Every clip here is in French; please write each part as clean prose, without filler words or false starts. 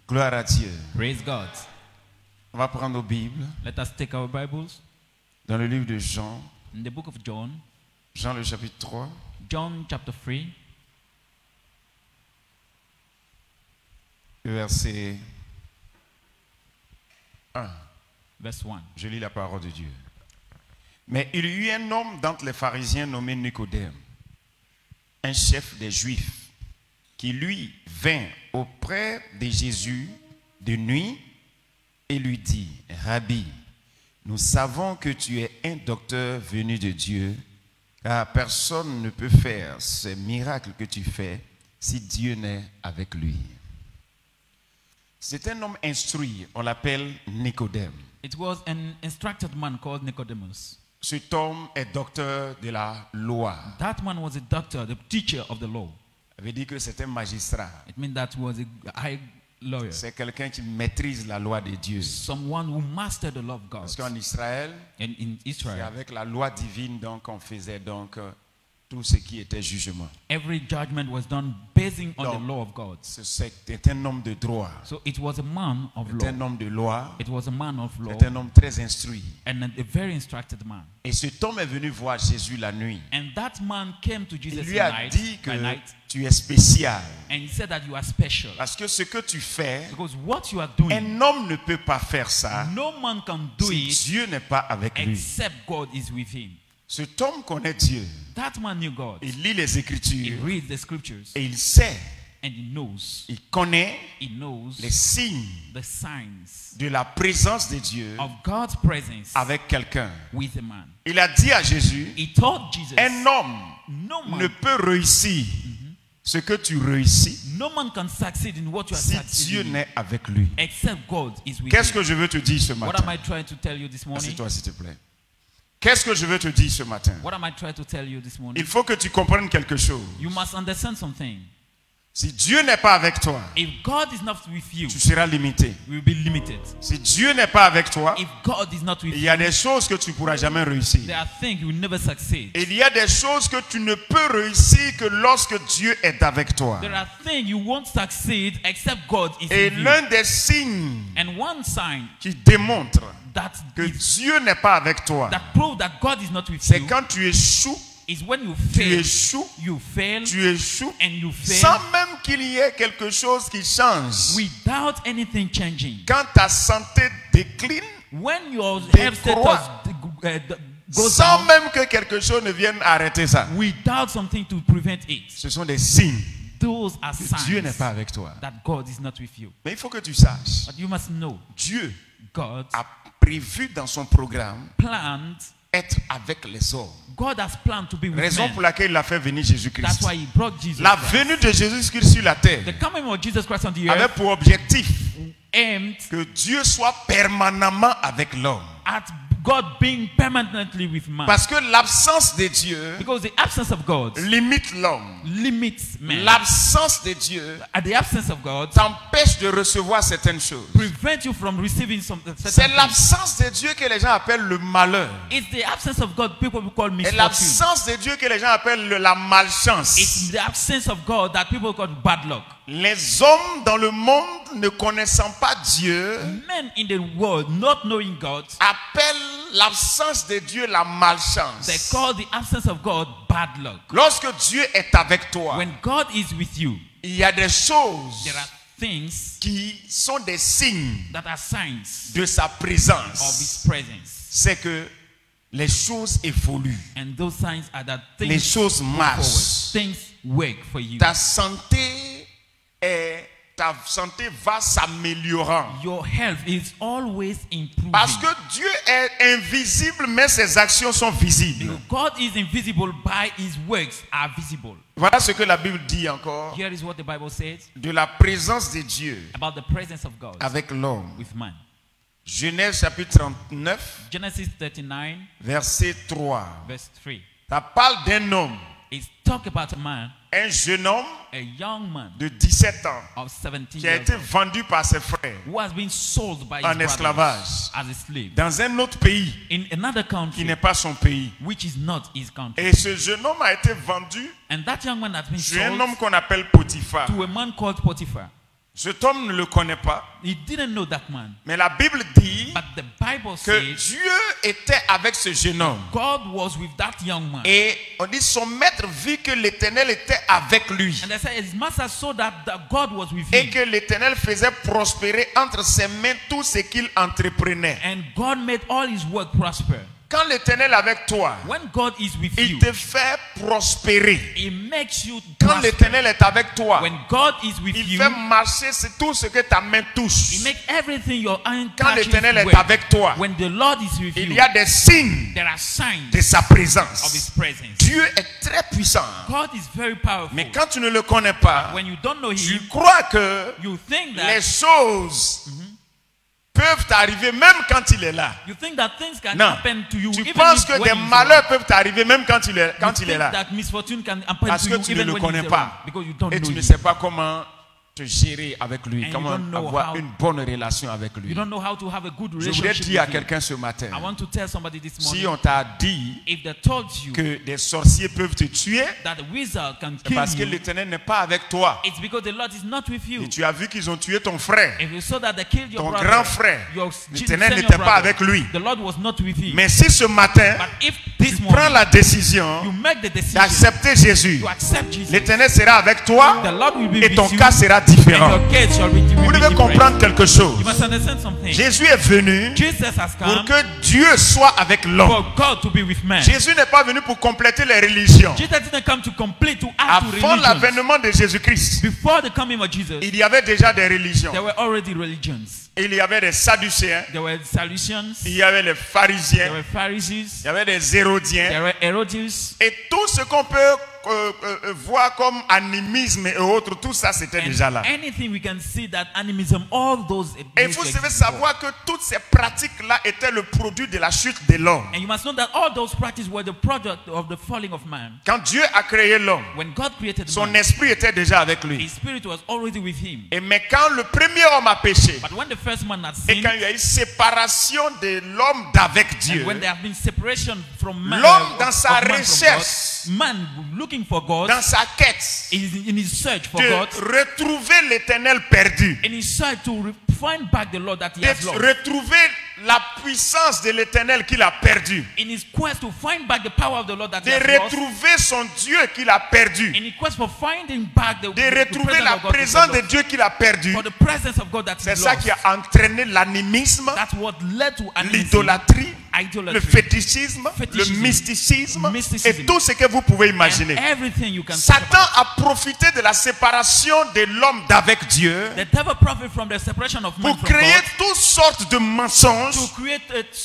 Gloire à Dieu. Praise God. On va prendre nos Bibles Let us take our Bibles dans le livre de Jean, in the book of John, Jean le chapitre 3, John chapter 3, verset 1. verse 1. Je lis la parole de Dieu. Mais il y eut un homme d'entre les pharisiens nommé Nicodème, un chef des Juifs, qui lui vint auprès de Jésus de nuit et lui dit, Rabbi, nous savons que tu es un docteur venu de Dieu, car personne ne peut faire ces miracles que tu fais si Dieu n'est avec lui. C'est un homme instruit, on l'appelle Nicodème. It was an instructed man called Nicodemus. Cet homme est docteur de la loi. That man was a doctor, the teacher of the law. Ça veut dire que c'est un magistrat. It means that he was a high lawyer. C'est quelqu'un qui maîtrise la loi de Dieu. Someone who mastered the law of God. Parce qu'en Israël, And in c'est Israel, avec la loi divine donc on faisait donc tout ce qui était jugement. every judgment was done basing on Donc, the law of God. C'est un homme de droit. So it was a man of C'est un law. homme de loi. It was a man of law C'est un homme très instruit. and a very instructed man. Et cet homme est venu voir Jésus la nuit. And that man came to Il Jesus lui a by dit que night tu es spécial. and he said that you are special. Parce que ce que tu fais, Because what you are doing, un homme ne peut pas faire ça no man can do si it Dieu n'est pas avec lui. except God is with him. Cet homme connaît Dieu. That man knew God. Il lit les He Écritures reads the scriptures et il sait, and he knows. il connaît He knows les signes the signs de la présence de Dieu of God's presence avec quelqu'un. with a man. Il a dit à Jésus, He told Jesus, un homme no ne man, peut réussir ce que tu réussis no man can succeed in what you are si Dieu succeeding in, n'est avec lui. except God is with Qu'est-ce him. que je veux te dire ce What am matin? I trying to tell you this morning? Assieds-toi s'il te plaît. Qu'est-ce que je veux te dire ce matin? What am I trying to tell you this morning? Il faut que tu comprennes quelque chose. You must understand something. Si Dieu n'est pas avec toi, If God is not with you, tu seras limité. you will be limited. Si Dieu n'est pas avec toi, If God is not with il you, y a des choses que tu ne pourras jamais réussir. there are things you will never succeed. Il y a des choses que tu ne peux réussir que lorsque Dieu est avec toi. There are things you won't succeed except God is Et with you. l'un des signes And one sign qui démontre that que is, Dieu n'est pas avec toi, that proves that God is not with c'est you quand tu échoues, is when you tu fail. échoues, You fail tu échoues, and you fail sans même qu'il y ait quelque chose qui change. without anything changing. Quand ta santé décline, When your Des health croix. status goes sans down même que quelque chose ne vienne arrêter ça. without something to prevent it, Ce sont des signes those are que Dieu n'est signs pas avec toi. that God is not with you. Mais il faut que tu saches, But you must know, Dieu God a prévu dans son programme planned, être avec les hommes. God has planned to be with Raison men. pour laquelle il a fait venir That's Jésus-Christ. why He brought Jesus. La Christ. venue de Jésus-Christ sur la terre The coming of Jesus Christ on the avait earth pour objectif aimed que Dieu soit permanemment avec l'homme. at God being permanently with man. Parce que l'absence de Dieu Because the absence of God limite l'homme. limits man. L'absence de Dieu At the absence of God t'empêche de recevoir certaines choses. prevent you from receiving some C'est certain things. l'absence de Dieu que les gens appellent le malheur. It's the absence of God people call Et misfortune. l'absence de Dieu que les gens appellent la malchance. It's the absence of God that people call bad luck. Les hommes dans le monde ne connaissant pas Dieu Men in the world not knowing God, appellent l'absence de Dieu la they malchance. call the absence of God bad luck. Lorsque Dieu est avec toi, When God is with you, il y a des choses there are things qui sont des signes that are signs de sa of présence. His presence. C'est que les choses évoluent, And those signs are that les things choses move marchent. forward. Things work for you. Ta santé va s'améliorant. Your health is always improving. Parce que Dieu est invisible, mais ses actions sont visibles. Because God is invisible, by His works are visible. Voilà ce que la Bible dit encore Here is what the Bible says de la présence de Dieu about the presence of God avec l'homme. with man. Genèse chapitre 39, Genesis 39, verset 3. verse 3. Ça parle d'un homme, It's talk about a man, un jeune homme a young man de 17 ans of 17 qui a years été old, vendu par ses frères who has been sold by his en brothers esclavage as a slave dans un autre pays in another qui country, n'est pas son pays. which is not his country. Et ce jeune homme a été vendu And that young man has been chez un sold homme qu'on appelle Potiphar. to a man called Potiphar. Cet homme ne le connaît pas, He didn't know that man. mais la Bible dit But the Bible que says Dieu était avec ce jeune homme. God was with that young man. Et on dit son maître vit que l'Éternel était avec lui. And they said his master saw that God was with Et him. que l'Éternel faisait prospérer entre ses mains tout ce qu'il entreprenait. And God made all his work prosper. Quand l'Éternel est avec toi, When God is with il you, te fait prospérer. He makes you Quand prosper. l'Éternel est avec toi, When God is with il you, fait marcher tout ce que ta main He touche. makes everything your hand Quand touches l'Éternel est work. avec toi, When the Lord is with il you, y a des signes there are signs de sa of His présence. presence. Dieu est très puissant. God is very powerful. Mais quand tu ne le connais pas, When you don't know tu Him, crois que you think les that choses peuvent arriver même quand il est là. you think that things can Non. happen to you Tu even penses if que when des he's around. malheurs peuvent arriver même quand il est think là. that misfortune can happen Parce to que you tu ne even le when connais he's pas. around, because you don't Et know tu ne him. sais pas comment te gérer avec lui, And comment you don't know avoir how- une bonne relation avec lui. You don't know how to have a good Je voudrais relationship dire à with him. quelqu'un ce matin, I want to tell somebody this morning, si on t'a dit if they told you que des sorciers peuvent te tuer, that the wizard can c'est kill parce que you, l'Éternel n'est pas avec toi. it's because the Lord is not with you. Et tu as vu qu'ils ont tué ton frère, If you saw that they killed your ton brother, grand frère. your L'Éternel senior n'était pas brother, avec lui. the Lord was not with him. Mais si ce matin, But if this tu prends morning la décision you make the decision d'accepter Jésus, to accept Jesus, l'Éternel sera avec toi the Lord will be et with ton you, cas sera and différent. your case shall be Vous devez different. comprendre quelque chose. You must understand something. Jésus est venu Jesus has pour come que Dieu soit avec l'homme. for God to be with man. Jésus n'est pas venu pour compléter les religions. Jesus didn't come to complete, to add to Avant religions. l'avènement de Jésus-Christ, Before the coming of Jesus, il y avait déjà des religions. there were already religions. Il y avait des Sadducéens, There were Salutians, il y avait les there pharisiens, were Pharisees, il y avait des Hérodiens. there were Herodians, Et tout ce qu'on peut voir comme animisme et autres, tout ça c'était déjà là. and anything we can see that animism, all those. Et vous devez savoir que toutes ces pratiques-là étaient le produit de la chute de l'homme. And you must know that all those practices were the product of the falling of man. Quand Dieu a créé l'homme, When God created son man, esprit était déjà avec lui. His spirit was already with him. Et mais quand le premier homme a péché, But when the first man had et sinned, quand il y a eu séparation de l'homme d'avec Dieu, and when there have been separation from man, l'homme dans of sa man from recherche, God, man looking for God, dans sa quête is in his search for de God, retrouver l'éternel perdu, in his search to find back the Lord that he de has lost, retrouver la puissance de l'éternel qu'il a perdu, in his quest to find back the power of the Lord that he de has lost, retrouver son Dieu qu'il a perdu, in his quest for finding back the de retrouver presence la of God that he présence has de lost, Dieu qu'il a perdu. for the presence of God that C'est he ça lost. qui a entraîné l'animisme, That's what led to animism, l'idolâtrie, le idolatry, fétichisme, le Fetishism, mysticisme mysticism, et tout ce que vous pouvez and imaginer. everything you can think Satan about. a profité de la séparation de l'homme d'avec Dieu The devil profit from the separation of man pour from créer God toutes sortes de mensonges, to create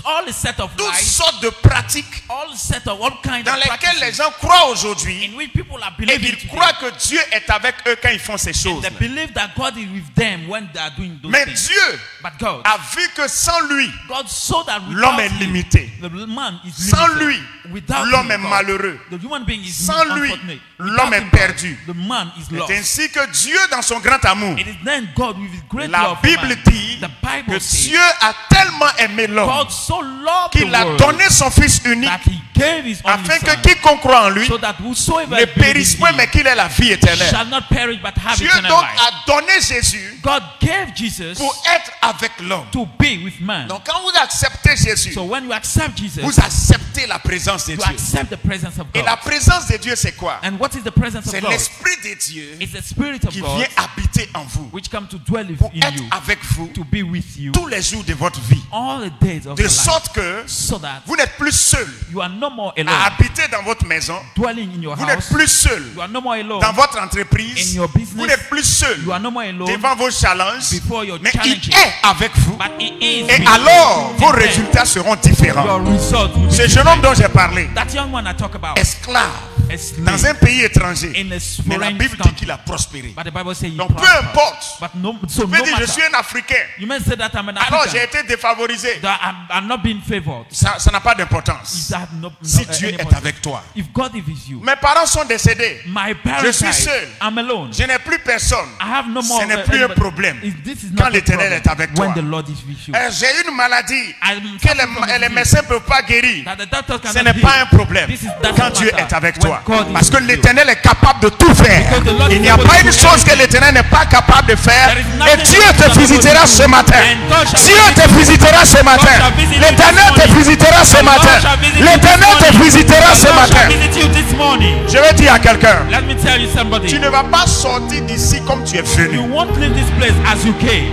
all a set of toutes lies, sortes de pratiques all set of all kinds dans of lesquelles les practices gens croient aujourd'hui in which people are et believing ils today. croient que Dieu est avec eux quand ils font ces choses. They believe that God is with them when they are doing those Mais things. Dieu But God, a vu que sans lui, God saw that l'homme without est him, limité. the man is Sans limited. lui, Without l'homme him, est God, malheureux. the human being is Sans lui, unfortunate. l'homme Without est him, perdu. the man is lost. C'est ainsi que Dieu, dans son grand amour, It is then God with his great la love for Bible man. dit The Bible que says Dieu a tellement aimé l'homme God so loved qu'il the a world donné son Fils unique that he gave his only afin que son, quiconque croit en lui so that whosoever ne believes périsse in point him mais qu'il ait la vie éternelle. shall not perish but have Dieu eternal donc life. a donné Jésus God gave Jesus pour être avec l'homme. to be with man. Donc quand vous acceptez Jésus, So when you accept Jesus, vous acceptez la présence de you Dieu. accept the presence of Et God. la présence de Dieu c'est quoi? And what is the presence of C'est God? l'Esprit de Dieu It's the Spirit of qui God vient habiter en vous which come to dwell pour in être you, avec vous to be with you tous les jours de votre vie. all the days of De your life, sorte que so that vous n'êtes plus seul you are no more à alone habiter dans votre maison. dwelling in your Vous n'êtes house. plus seul You are no more alone dans votre entreprise. in your business. Vous n'êtes plus seul You are no more alone devant vos challenges. before your Mais il challenges. est avec vous. But He is Et with alors, you. vos And then résultats seront différents. your results will be Ce jeune homme different. dont j'ai parlé, That young one I talk about, esclave a slave dans un pays étranger. in a Mais la foreign Bible dit country. qu'il a prospéré. But the Bible says he Donc peu prospered. importe. But no, so Vous no pouvez dire, je matter. suis un Africain. You may say that I'm an Alors j'ai African, été défavorisé. that I'm not being favored. Ça n'a pas d'importance. That Si Dieu any est point. avec toi. If God is with you, Mes parents sont décédés. my parents Je suis died. seul. I'm alone. Je n'ai plus personne. I have no more. Ce n'est plus un anybody. problème. This is Quand not a l'Éternel problem est avec toi. when the Lord is with you. J'ai une maladie I'm que suffering from a les disease médecins ne peuvent pas guérir. that the doctor Ce cannot n'est heal. pas un problème This doesn't quand Dieu matter est avec when toi. God is Parce que with you. l'Éternel est capable de tout faire. Because the Lord Il is n'y a able pas to une do chose que everything. l'Éternel n'est pas capable de faire. There is Et nothing Dieu that te you are visitera able to ce do. matin. And God shall Dieu visit te you. visitera ce matin. shall visit you L'Éternel this te morning. visitera ce The Lord matin. shall visit you L'Éternel this te morning. visitera The ce Lord shall matin. visit you this morning. Je vais dire à quelqu'un, Let me tell you somebody. tu ne vas pas sortir d'ici comme tu es You venu. won't leave this place as you came.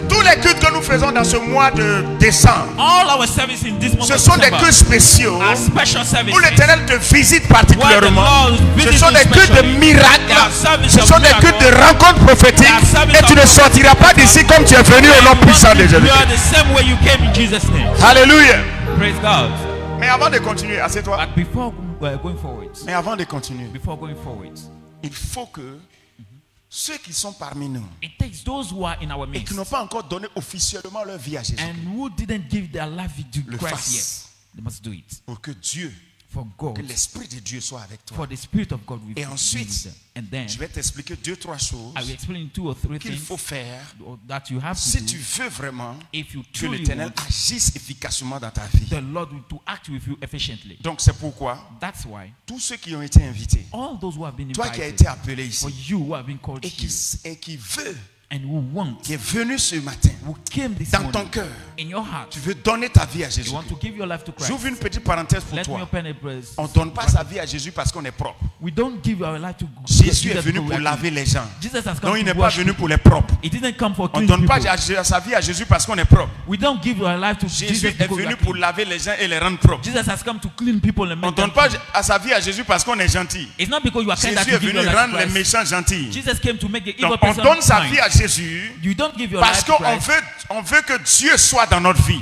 Tous les cultes que nous faisons dans ce mois de décembre, All our services in this month ce of sont des December cultes spéciaux are special où services. l'Éternel te visite Where the particulièrement. Lord Ce visits sont you des cultes de specially. miracles. They are services Ce of sont des miracles. cultes de rencontres prophétiques. They are services Et tu of ne sortiras pas d'ici comme tu es venu au nom You puissant de you Jésus. are the same way you came in Jesus' name. Alléluia. Praise God. Mais avant de continuer, assieds-toi. But before going forward, Mais avant de continuer, il faut que ceux qui sont parmi nous it takes those who are in our et midst qui n'ont pas encore donné officiellement leur vie à Jésus and who didn't give their life to le Christ fassent yet, they must do it. pour que Dieu, For God, que l'Esprit de Dieu soit avec toi. for the Spirit of God will Et be ensuite, with them. And then je vais t'expliquer 2-3 choses I will explain 2 or 3 qu'il things faut faire that you have to si do tu veux vraiment if you que truly l'Éternel want agisse efficacement dans ta vie. the Lord will to act with you efficiently. Donc c'est pourquoi That's why tous ceux qui ont été invités, all those who have been toi qui as invited, été appelé for ici you who have been called et here qui veut, and who want, qui est venu ce matin who came this dans ton morning cœur, in your heart, tu veux donner ta vie à you Jésus. want to give your life to Christ. J'ouvre une petite parenthèse pour Let me toi. open a place. On ne donne pas sa vie à Jésus parce qu'on est propre. We don't give our life to Jésus est Jesus venu because pour we are laver les gens. Jesus has come Non, il to n'est pas wash venu people. pour les propres. He didn't come for On ne clean donne pas people. sa vie à Jésus parce qu'on est propre. We don't give our life to Jésus Jesus est because we venu are pour clean. laver les gens et les rendre propres. Jesus has come to clean people and On ne make them donne pas clean. sa vie à Jésus parce qu'on est gentil. It's not because you are kind that Jésus est you give venu your life rendre to les Christ. méchants gentils. Jesus came to make the evil Donc on person donne sa kind. vie à Jésus You don't give your parce life to qu'on Christ on veut que Dieu soit dans notre vie.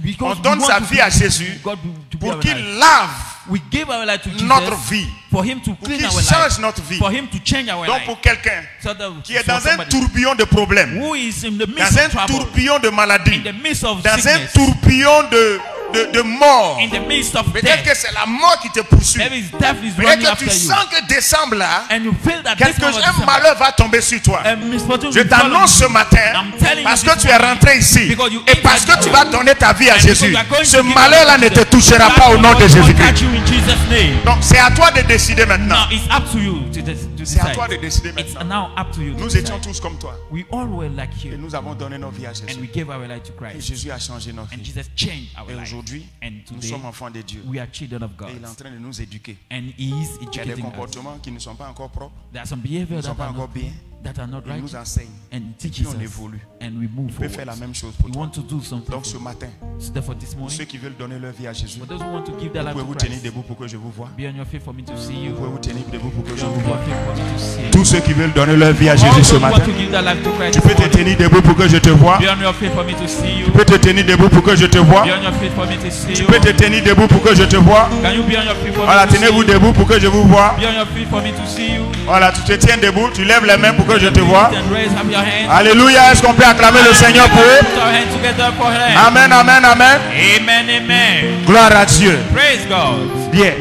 because On donne we sa want to vie à give Jésus God to be pour our qu'il life. lave We give our life to Jesus notre vie, for him to pour clean qu'il our change life, notre vie. for him to change our Donc life. pour quelqu'un So that qui est for dans un somebody tourbillon de problèmes, who is in the midst dans un of trouble, tourbillon de in maladies, the midst of dans un sickness, tourbillon de mort. in the midst of Peut-être death, que c'est la mort qui te poursuit. maybe his death is Peut-être running que after tu you, sens que décembre là, and you feel that this month of un December, malheur va tomber sur toi. a misfortune Je will fall on t'annonce ce you. matin, I'm telling parce you que this tu es morning, rentré ici, because you et parce entered que tu here, vas donner ta vie à and Jésus, because you are going ce to give malheur-là your ne life to te touchera Jesus, pas au that nom de will not Jésus-Christ. touch you in Jesus' name. Donc c'est à toi de décider maintenant. Now it's up to you to C'est à toi de decide. décider It's maintenant. now up to you to Nous étions decide. tous comme toi. We all were like Et you, nous avons donné nos vies à and Jésus. we gave our life to Et Christ, Jésus a changé nos and vies. Jesus changed our Et life. aujourd'hui, And nous today sommes enfants de Dieu. we are children of God, Et il est en train de nous éduquer. and He is Il y a des educating us. comportements qui ne sont pas encore propres, There are some qui behaviors ne sont that pas are encore not, bien. that are not Il right, nous enseigne. and He Puis teaches on us, évolue. and we move On peut faire la forward. même chose pour We toi. want to do something. Donc ce for you. matin, So therefore, this ceux morning, qui veulent donner leur vie à Jésus, for those who want to give their life to pouvez-vous tenir Christ, debout pour que je vous voie? be on your feet for me to see you. Pouvez-vous tenir debout pour que Be je on vous your voie? feet for me to see you. Tous ceux qui veulent donner leur vie à All Jésus those ce who want matin, to give their life to Christ tu this peux te morning, tenir debout pour que je te voie. be on your feet for me to see you. Tu peux te tenir debout pour que je te voie. Be on your feet for me to see Tu you. peux te tenir debout pour que je te voie. Can you be on your feet for Voilà, me to see tenez-vous you? debout pour que je vous voie. Be on your feet for me to see you. Voilà, tu te tiens debout, tu lèves les mains pour que je te voie. And raise up your hands. Alléluia, est-ce qu'on peut acclamer le Seigneur pour eux? Put our hands together for him. Amen, amen, amen. Amen, amen. Gloire à Dieu. Praise God. Bien.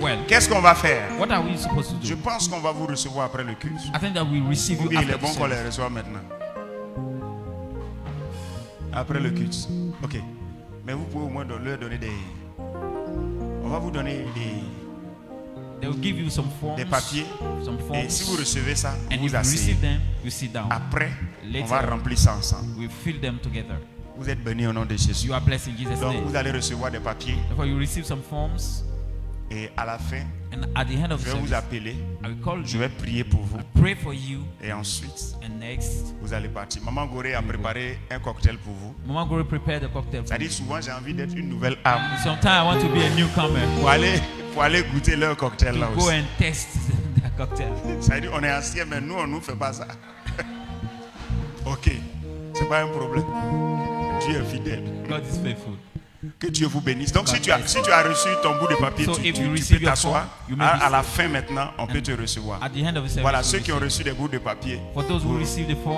Well, Qu'est-ce qu'on va faire? what are we supposed to Je do? pense qu'on va vous recevoir après le culte. I think that we receive Ou you bien il after est bon the qu'on les service. reçoive maintenant. Après le culte. Ok. Mais vous pouvez au moins leur donner des... On va vous donner They will give you some forms. des papiers. Some Et forms. si vous recevez ça, And vous if vous you asseyez. receive them, you sit down. Après, on Later. va remplir ça ensemble. We fill them together. Vous êtes bénis au nom de Jésus. You are blessed in Jesus' Donc name. vous allez recevoir des papiers. Therefore, you receive some forms, Et à la fin, and at the end of je the vais vous service, appeler. I will call Je you, vais prier pour vous. pray for you, Et ensuite, and next, vous allez partir. Maman Goré a préparé un cocktail pour vous. Mama Gori prepare the cocktail for C'est-à-dire you. souvent j'ai envie d'être une nouvelle âme. Sometimes I want to be a newcomer Pour aller goûter leur cocktail là to go aussi. and test the cocktail. C'est-à-dire on est ancien mais nous on ne fait pas ça. Ok, c'est pas un problème. Dieu est fidèle. God is faithful. Que Dieu vous bénisse. Donc si tu as reçu ton bout de papier, So tu if you peux receive your t'asseoir. form, you may À be la fin maintenant, on peut te recevoir. At the end of the service, Voilà, you ceux qui ont receive. reçu des bouts de papier. For those who receive the form,